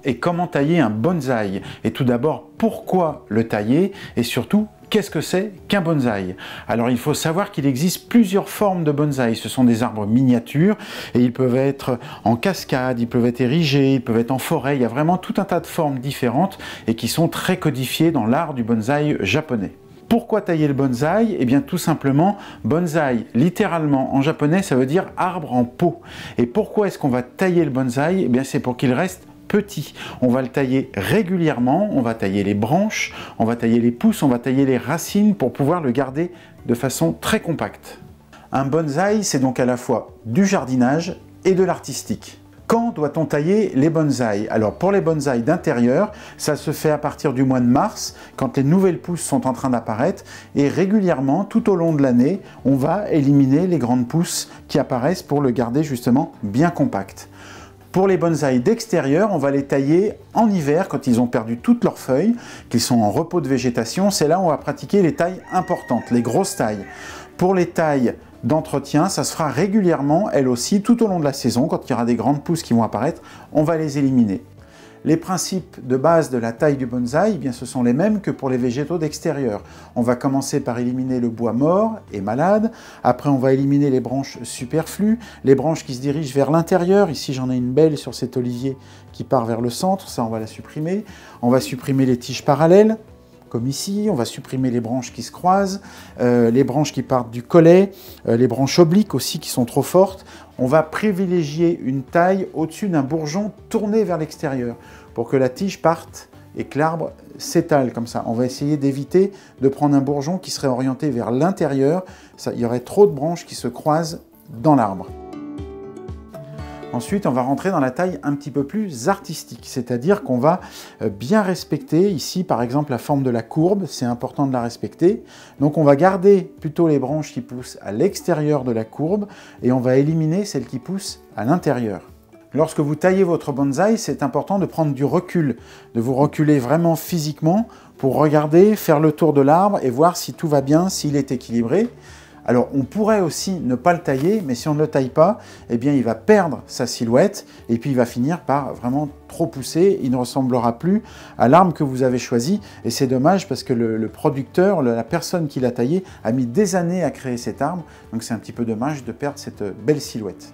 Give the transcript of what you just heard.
et comment tailler un bonsaï. Et tout d'abord, pourquoi le tailler et surtout, qu'est-ce que c'est qu'un bonsaï? Alors il faut savoir qu'il existe plusieurs formes de bonsaï. Ce sont des arbres miniatures et ils peuvent être en cascade, ils peuvent être érigés, ils peuvent être en forêt. Il y a vraiment tout un tas de formes différentes et qui sont très codifiées dans l'art du bonsaï japonais. Pourquoi tailler le bonsaï? Eh bien tout simplement, bonsaï, littéralement en japonais, ça veut dire arbre en pot. Et pourquoi est-ce qu'on va tailler le bonsaï? Eh bien c'est pour qu'il reste petit. On va le tailler régulièrement, on va tailler les branches, on va tailler les pousses, on va tailler les racines pour pouvoir le garder de façon très compacte. Un bonsaï, c'est donc à la fois du jardinage et de l'artistique. Quand doit-on tailler les bonsaïs? Alors pour les bonsaïs d'intérieur, ça se fait à partir du mois de mars, quand les nouvelles pousses sont en train d'apparaître, et régulièrement, tout au long de l'année, on va éliminer les grandes pousses qui apparaissent pour le garder justement bien compact. Pour les bonsaïs d'extérieur, on va les tailler en hiver, quand ils ont perdu toutes leurs feuilles, qu'ils sont en repos de végétation. C'est là où on va pratiquer les tailles importantes, les grosses tailles. Pour les tailles d'entretien, ça se fera régulièrement, elles aussi, tout au long de la saison. Quand il y aura des grandes pousses qui vont apparaître, on va les éliminer. Les principes de base de la taille du bonsaï, eh bien, ce sont les mêmes que pour les végétaux d'extérieur. On va commencer par éliminer le bois mort et malade. Après, on va éliminer les branches superflues, les branches qui se dirigent vers l'intérieur. Ici, j'en ai une belle sur cet olivier qui part vers le centre. Ça, on va la supprimer. On va supprimer les tiges parallèles, comme ici. On va supprimer les branches qui se croisent, les branches qui partent du collet, les branches obliques aussi qui sont trop fortes. On va privilégier une taille au-dessus d'un bourgeon tourné vers l'extérieur pour que la tige parte et que l'arbre s'étale comme ça. On va essayer d'éviter de prendre un bourgeon qui serait orienté vers l'intérieur. Il y aurait trop de branches qui se croisent dans l'arbre. Ensuite, on va rentrer dans la taille un petit peu plus artistique, c'est-à-dire qu'on va bien respecter, ici par exemple la forme de la courbe, c'est important de la respecter. Donc on va garder plutôt les branches qui poussent à l'extérieur de la courbe et on va éliminer celles qui poussent à l'intérieur. Lorsque vous taillez votre bonsaï, c'est important de prendre du recul, de vous reculer vraiment physiquement pour regarder, faire le tour de l'arbre et voir si tout va bien, s'il est équilibré. Alors on pourrait aussi ne pas le tailler, mais si on ne le taille pas, eh bien il va perdre sa silhouette et puis il va finir par vraiment trop pousser, il ne ressemblera plus à l'arbre que vous avez choisi et c'est dommage parce que le producteur, la personne qui l'a taillé, a mis des années à créer cet arbre, donc c'est un petit peu dommage de perdre cette belle silhouette.